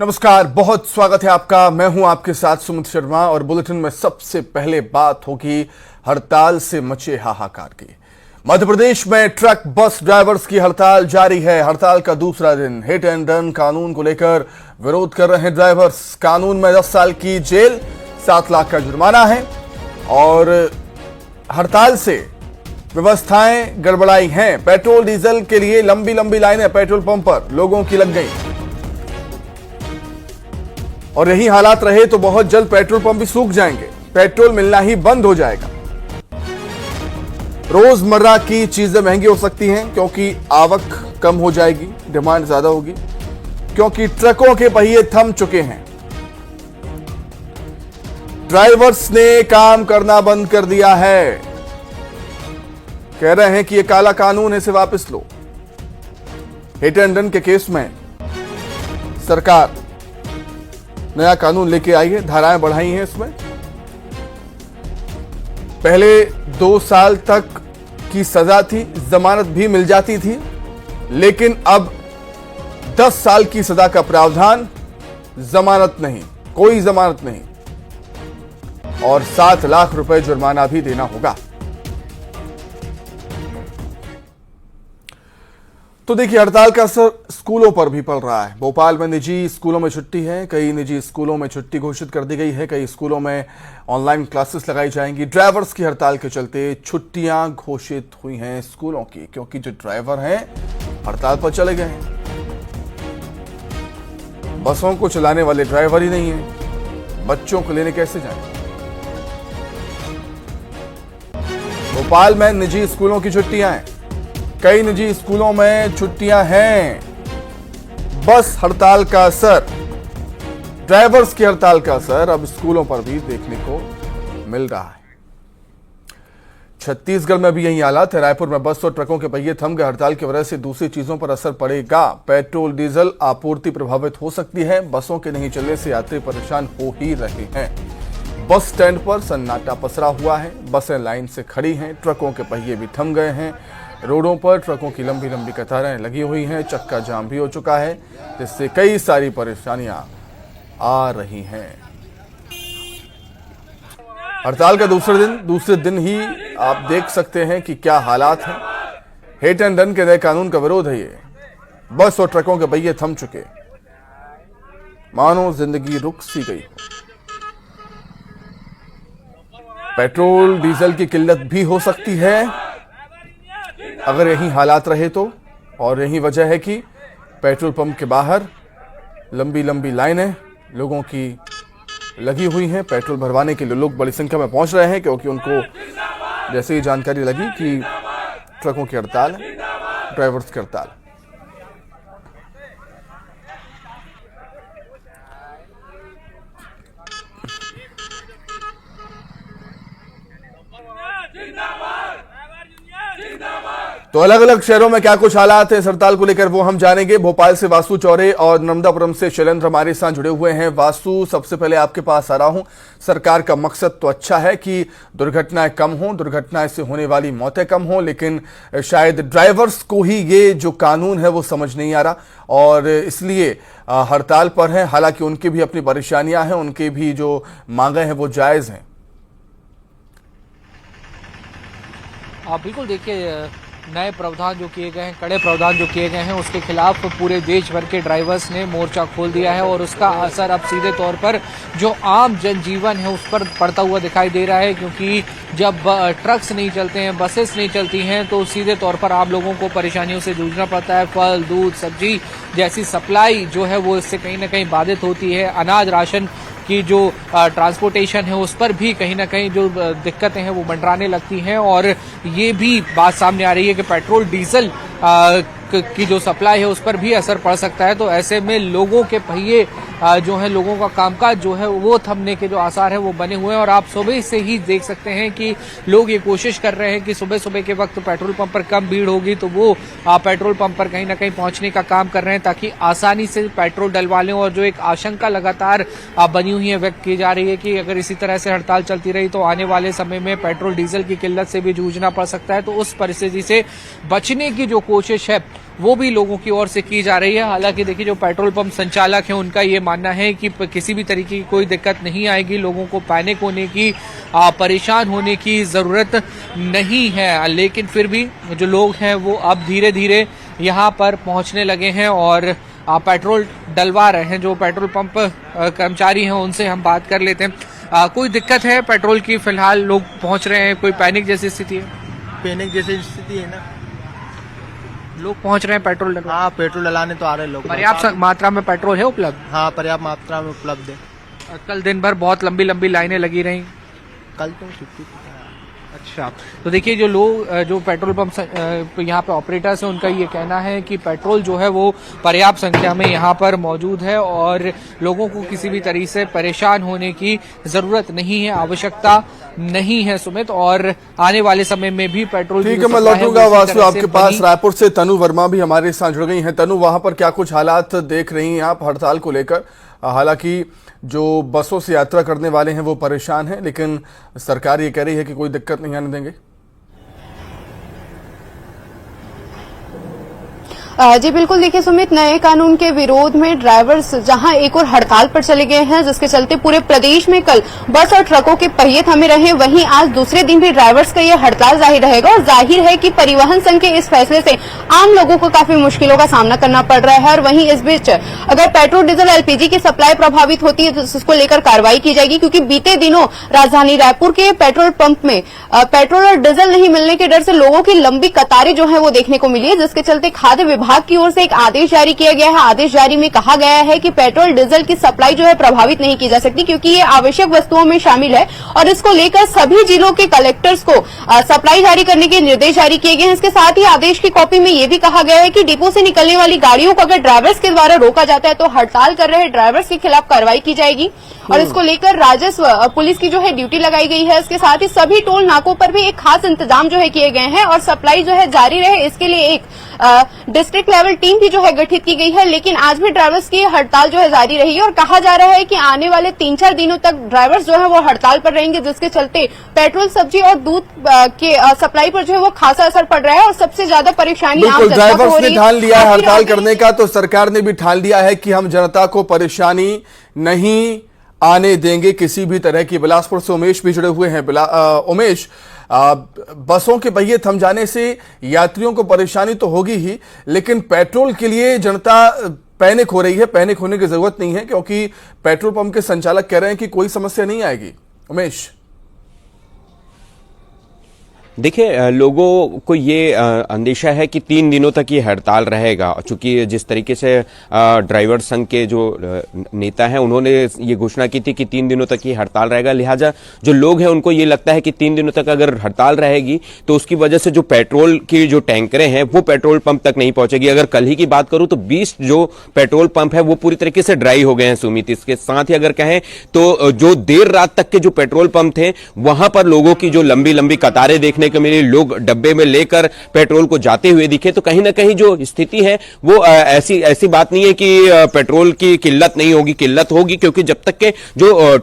नमस्कार, बहुत स्वागत है आपका। मैं हूं आपके साथ सुमित शर्मा और बुलेटिन में सबसे पहले बात होगी हड़ताल से मचे हाहाकार की। मध्य प्रदेश में ट्रक बस ड्राइवर्स की हड़ताल जारी है। हड़ताल का दूसरा दिन। हिट एंड रन कानून को लेकर विरोध कर रहे हैं ड्राइवर्स। कानून में 10 साल की जेल, 7 लाख का जुर्माना है और हड़ताल से व्यवस्थाएं गड़बड़ाई हैं। पेट्रोल डीजल के लिए लंबी लंबी लाइनें पेट्रोल पंप पर लोगों की लग गई और यही हालात रहे तो बहुत जल्द पेट्रोल पंप भी सूख जाएंगे, पेट्रोल मिलना ही बंद हो जाएगा। रोजमर्रा की चीजें महंगी हो सकती हैं क्योंकि आवक कम हो जाएगी, डिमांड ज्यादा होगी, क्योंकि ट्रकों के पहिए थम चुके हैं। ड्राइवर्स ने काम करना बंद कर दिया है, कह रहे हैं कि यह काला कानून है, इसे वापस लो। हिट एंड रन के केस में सरकार नया कानून लेके आई है, धाराएं बढ़ाई हैं इसमें। पहले 2 साल तक की सजा थी, जमानत भी मिल जाती थी, लेकिन अब 10 साल की सजा का प्रावधान, जमानत नहीं, कोई जमानत नहीं और 7 लाख रुपए जुर्माना भी देना होगा। तो देखिए, हड़ताल का असर स्कूलों पर भी पड़ रहा है। भोपाल में निजी स्कूलों में छुट्टी है, कई निजी स्कूलों में छुट्टी घोषित कर दी गई है, कई स्कूलों में ऑनलाइन क्लासेस लगाई जाएंगी। ड्राइवर्स की हड़ताल के चलते छुट्टियां घोषित हुई हैं स्कूलों की, क्योंकि जो ड्राइवर हैं हड़ताल पर चले गए हैं। बसों को चलाने वाले ड्राइवर ही नहीं है, बच्चों को लेने कैसे जाएं? भोपाल में निजी स्कूलों की छुट्टियां हैं, कई निजी स्कूलों में छुट्टियां हैं। बस हड़ताल का असर, ड्राइवर्स की हड़ताल का असर अब स्कूलों पर भी देखने को मिल रहा है। छत्तीसगढ़ में भी यही हालात है। रायपुर में बस और ट्रकों के पहिए थम गए। हड़ताल की वजह से दूसरी चीजों पर असर पड़ेगा। पेट्रोल डीजल आपूर्ति प्रभावित हो सकती है। बसों के नहीं चलने से यात्री परेशान हो ही रहे हैं। बस स्टैंड पर सन्नाटा पसरा हुआ है, बसें लाइन से खड़ी हैं, ट्रकों के पहिए भी थम गए हैं। रोडों पर ट्रकों की लंबी लंबी कतारें लगी हुई हैं, चक्का जाम भी हो चुका है, जिससे कई सारी परेशानियां आ रही हैं। हड़ताल का दूसरे दिन ही आप देख सकते हैं कि क्या हालात हैं। हिट एंड रन के नए कानून का विरोध है ये। बस और ट्रकों के पहिए थम चुके, मानो जिंदगी रुक सी गई हो। पेट्रोल डीजल की किल्लत भी हो सकती है अगर यही हालात रहे तो, और यही वजह है कि पेट्रोल पंप के बाहर लंबी लंबी लाइनें लोगों की लगी हुई हैं। पेट्रोल भरवाने के लिए लोग बड़ी संख्या में पहुंच रहे हैं, क्योंकि उनको जैसे ही जानकारी लगी कि ट्रकों की हड़ताल है, ड्राइवर्स की हड़ताल। तो अलग अलग शहरों में क्या कुछ हालात है इस हड़ताल को लेकर, वो हम जानेंगे। भोपाल से वासु चौरे और नर्मदापुरम से शैलेंद्र हमारे साथ जुड़े हुए हैं। वासु, सबसे पहले आपके पास आ रहा हूं। सरकार का मकसद तो अच्छा है कि दुर्घटनाएं कम हों, दुर्घटनाएं से होने वाली मौतें कम हों, लेकिन शायद ड्राइवर्स को ही ये जो कानून है वो समझ नहीं आ रहा और इसलिए हड़ताल पर है। हालांकि उनकी भी अपनी परेशानियां हैं, उनके भी जो मांगे हैं वो जायज हैं। बिल्कुल, देखिए, नए प्रावधान जो किए गए हैं, कड़े प्रावधान जो किए गए हैं, उसके खिलाफ पूरे देश भर के ड्राइवर्स ने मोर्चा खोल दिया है और उसका असर अब सीधे तौर पर जो आम जनजीवन है उस पर पड़ता हुआ दिखाई दे रहा है। क्योंकि जब ट्रक्स नहीं चलते हैं, बसेस नहीं चलती हैं, तो सीधे तौर पर आम लोगों को परेशानियों से जूझना पड़ता है। फल, दूध, सब्जी जैसी सप्लाई जो है वो इससे कहीं ना कहीं बाधित होती है। अनाज, राशन की जो ट्रांसपोर्टेशन है उस पर भी कहीं ना कहीं जो दिक्कतें हैं वो मंडराने लगती हैं और ये भी बात सामने आ रही है कि पेट्रोल डीजल की जो सप्लाई है उस पर भी असर पड़ सकता है। तो ऐसे में लोगों के पहिए जो है, लोगों का कामकाज जो है वो थमने के जो आसार है वो बने हुए हैं। और आप सुबह से ही देख सकते हैं कि लोग ये कोशिश कर रहे हैं कि सुबह सुबह के वक्त पेट्रोल पंप पर कम भीड़ होगी तो वो पेट्रोल पंप पर कहीं ना कहीं पहुंचने का काम कर रहे हैं ताकि आसानी से पेट्रोल डलवा लें। और जो एक आशंका लगातार बनी हुई है, व्यक्त की जा रही है कि अगर इसी तरह से हड़ताल चलती रही तो आने वाले समय में पेट्रोल डीजल की किल्लत से भी जूझना पड़ सकता है। तो उस परिस्थिति से बचने की जो कोशिश है वो भी लोगों की ओर से की जा रही है। हालांकि देखिए जो पेट्रोल पंप संचालक हैं उनका ये मानना है कि किसी भी तरीके की कोई दिक्कत नहीं आएगी, लोगों को पैनिक होने की, परेशान होने की जरूरत नहीं है। लेकिन फिर भी जो लोग हैं वो अब धीरे धीरे यहाँ पर पहुंचने लगे हैं और पेट्रोल डलवा रहे हैं। जो पेट्रोल पंप कर्मचारी हैं उनसे हम बात कर लेते हैं। कोई दिक्कत है पेट्रोल की? फिलहाल लोग पहुंच रहे हैं, कोई पैनिक जैसी स्थिति है? पैनिक जैसी स्थिति है ना, लोग पहुंच रहे हैं पेट्रोल डलवा? हाँ पेट्रोल डलाने तो आ रहे हैं लोग। पर्याप्त मात्रा में पेट्रोल है उपलब्ध? हाँ पर्याप्त मात्रा में उपलब्ध है। कल दिन भर बहुत लंबी लंबी लाइनें लगी रही। कल तो छुट्टी। अच्छा, तो देखिए जो लोग जो पेट्रोल पंप यहाँ पे ऑपरेटर्स हैं उनका ये कहना है कि पेट्रोल जो है वो पर्याप्त संख्या में यहाँ पर मौजूद है और लोगों को किसी भी तरीके से परेशान होने की जरूरत नहीं है, आवश्यकता नहीं है सुमित। और आने वाले समय में भी पेट्रोल ठीक है, मैं लौटूंगा वासु आपके पास। रायपुर से तनु वर्मा भी हमारे साथ जुड़ गई हैं। तनु, वहां पर क्या कुछ हालात देख रही हैं आप हड़ताल को लेकर? हालांकि जो बसों से यात्रा करने वाले हैं वो परेशान हैं, लेकिन सरकार ये कह रही है कि कोई दिक्कत नहीं आने देंगे। जी बिल्कुल, देखिए सुमित, नए कानून के विरोध में ड्राइवर्स जहां एक और हड़ताल पर चले गए हैं, जिसके चलते पूरे प्रदेश में कल बस और ट्रकों के पहिए थमे रहे, वहीं आज दूसरे दिन भी ड्राइवर्स का यह हड़ताल जारी रहेगा। और जाहिर है कि परिवहन संघ के इस फैसले से आम लोगों को काफी मुश्किलों का सामना करना पड़ रहा है। और वहीं इस बीच अगर पेट्रोल, डीजल, एलपीजी की सप्लाई प्रभावित होती है तो इसको लेकर कार्रवाई की जाएगी, क्योंकि बीते दिनों राजधानी रायपुर के पेट्रोल पंप में पेट्रोल और डीजल नहीं मिलने के डर से लोगों की लंबी कतारें जो है वो देखने को मिली है, जिसके चलते खाद्य विभाग की ओर से एक आदेश जारी किया गया है। आदेश जारी में कहा गया है कि पेट्रोल डीजल की सप्लाई जो है प्रभावित नहीं की जा सकती, क्योंकि ये आवश्यक वस्तुओं में शामिल है। और इसको लेकर सभी जिलों के कलेक्टर्स को सप्लाई जारी करने के निर्देश जारी किए गए हैं। इसके साथ ही आदेश की कॉपी में यह भी कहा गया है कि डिपो से निकलने वाली गाड़ियों को अगर ड्राइवर्स के द्वारा रोका जाता है तो हड़ताल कर रहे ड्राइवर्स के खिलाफ कार्रवाई की जाएगी। और इसको लेकर राजस्व पुलिस की जो है ड्यूटी लगाई गई है। इसके साथ ही सभी टोल नाकों पर भी एक खास इंतजाम जो है किए गए हैं और सप्लाई जो है जारी रहे, इसके लिए एक डिस्ट्रिक्ट लेवल टीम भी जो है गठित की गई है। लेकिन आज भी ड्राइवर्स की हड़ताल जो है जारी रही है और कहा जा रहा है कि आने वाले 3-4 दिनों तक ड्राइवर्स जो है वो हड़ताल पर रहेंगे, जिसके चलते पेट्रोल, सब्जी और दूध के सप्लाई पर जो है वो खासा असर पड़ रहा है। और सबसे ज्यादा परेशानी आम जनता को हो रही है। ड्राइवर्स ने ठान लिया है हड़ताल करने का, तो सरकार ने भी ठान लिया है कि हम जनता को परेशानी नहीं आने देंगे किसी भी तरह की। बिलासपुर से उमेश भी जुड़े हुए हैं। उमेश, बसों के पहिए थम जाने से यात्रियों को परेशानी तो होगी ही, लेकिन पेट्रोल के लिए जनता पैनिक हो रही है। पैनिक होने की जरूरत नहीं है, क्योंकि पेट्रोल पंप के संचालक कह रहे हैं कि कोई समस्या नहीं आएगी। उमेश, देखिए, लोगों को ये अंदेशा है कि 3 दिनों तक ये हड़ताल रहेगा, चूंकि जिस तरीके से ड्राइवर संघ के जो नेता हैं उन्होंने ये घोषणा की थी कि 3 दिनों तक ये हड़ताल रहेगा। लिहाजा जो लोग हैं उनको ये लगता है कि 3 दिनों तक अगर हड़ताल रहेगी तो उसकी वजह से जो पेट्रोल की जो टैंकरें हैं वो पेट्रोल पंप तक नहीं पहुंचेगी। अगर कल ही की बात करूं तो 20 जो पेट्रोल पंप है वो पूरी तरीके से ड्राई हो गए हैं सुमित। इसके साथ ही अगर कहें तो जो देर रात तक के जो पेट्रोल पंप थे वहां पर लोगों की जो लंबी लंबी कतारें देखने को मिली, लोग डब्बे में लेकर पेट्रोल को जाते हुए दिखे। तो कहीं ना कहीं जो स्थिति है वो ऐसी बात नहीं है कि पेट्रोल की किल्लत नहीं होगी, किल्लत होगी, क्योंकि जब तक के जो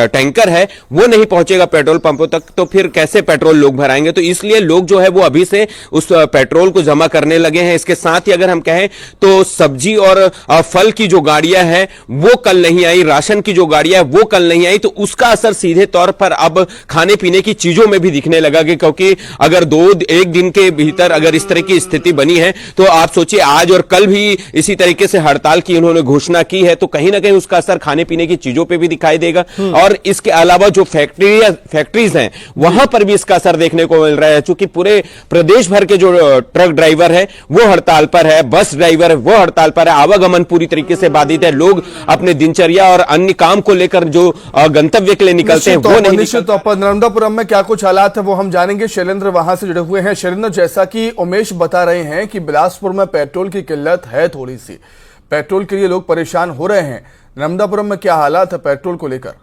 टैंकर है वो नहीं पहुंचेगा पेट्रोल पंपों तक तो फिर कैसे पेट्रोल लोग भराएंगे। तो इसलिए लोग जो है वो अभी से उस पेट्रोल को जमा करने लगे हैं। इसके साथ ही अगर हम कहें तो सब्जी और फल की जो गाड़ियां हैं वो कल नहीं आई, राशन की जो गाड़ियां वो कल नहीं आई, तो उसका असर सीधे तौर पर अब खाने पीने की चीजों में भी दिखने लगा। क्योंकि अगर एक दिन के भीतर अगर इस तरह की स्थिति बनी है तो आप सोचिए आज और कल भी इसी तरीके से हड़ताल की उन्होंने घोषणा की है, तो कहीं ना कहीं उसका असर खाने पीने की चीजों पे भी दिखाई देगा। और इसके अलावा जो फैक्ट्रीज हैं वहां पर भी इसका असर देखने को मिल रहा है, क्योंकि पूरे प्रदेश भर के जो ट्रक ड्राइवर है वो हड़ताल पर है, बस ड्राइवर है वो हड़ताल पर है, आवागमन पूरी तरीके से बाधित है। लोग अपने दिनचर्या और अन्य काम को लेकर जो गंतव्य के लिए निकलते हैं वो नहीं। निश्चित तौर पर नर्मदापुरम में क्या कुछ हालात है वो हम जानेंगे। शैलेंद्र वहां से जुड़े हुए हैं। शैलेंद्र, जैसा कि उमेश बता रहे हैं कि बिलासपुर में पेट्रोल की किल्लत है, थोड़ी सी पेट्रोल के लिए लोग परेशान हो रहे हैं। नर्मदापुरम में क्या हालात है पेट्रोल को लेकर?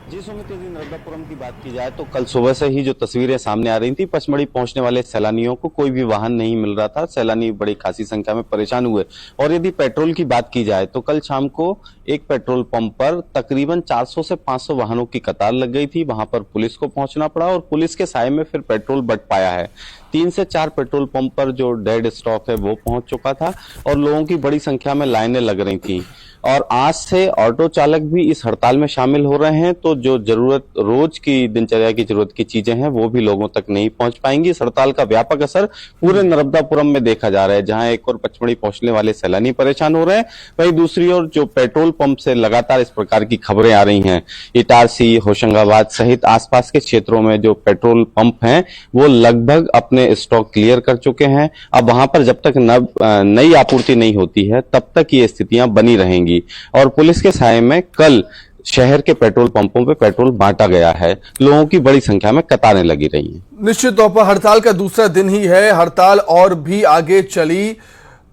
जी सुमित, यदि नर्मदापुरम की बात की जाए तो कल सुबह से ही जो तस्वीरें सामने आ रही थी, पचमढ़ी पहुंचने वाले सैलानियों को कोई भी वाहन नहीं मिल रहा था। सैलानी बड़ी खासी संख्या में परेशान हुए। और यदि पेट्रोल की बात की जाए तो कल शाम को एक पेट्रोल पंप पर तकरीबन 400 से 500 वाहनों की कतार लग गई थी। वहां पर पुलिस को पहुंचना पड़ा और पुलिस के साये में फिर पेट्रोल बट पाया है। 3 से 4 पेट्रोल पंप पर जो डेड स्टॉक है वो पहुंच चुका था और लोगों की बड़ी संख्या में लाइनें लग रही थी। और आज से ऑटो चालक भी इस हड़ताल में शामिल हो रहे हैं, तो जो जरूरत रोज की दिनचर्या की जरूरत की चीजें हैं वो भी लोगों तक नहीं पहुंच पाएंगी। इस हड़ताल का व्यापक असर पूरे नर्मदापुरम में देखा जा रहा है, जहां एक और पचमढ़ी पहुंचने वाले सैलानी परेशान हो रहे हैं, वहीं दूसरी ओर जो पेट्रोल पंप से लगातार इस प्रकार की खबरें आ रही हैं। इटारसी, होशंगाबाद सहित आसपास के क्षेत्रों में जो पेट्रोल पंप हैं वो लगभग अपने स्टॉक क्लियर कर चुके हैं। अब वहां पर जब तक नई आपूर्ति नहीं होती है तब तक ये स्थितियां बनी रहेंगी। और पुलिस के साये में कल शहर के पेट्रोल पंपों पे पेट्रोल बांटा गया है, लोगों की बड़ी संख्या में कतारें लगी रही हैं। निश्चित तौर पर हड़ताल का दूसरा दिन ही है, हड़ताल और भी आगे चली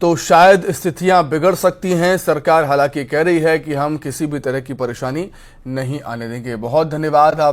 तो शायद स्थितियां बिगड़ सकती हैं। सरकार हालांकि कह रही है कि हम किसी भी तरह की परेशानी नहीं आने देंगे। बहुत धन्यवाद आप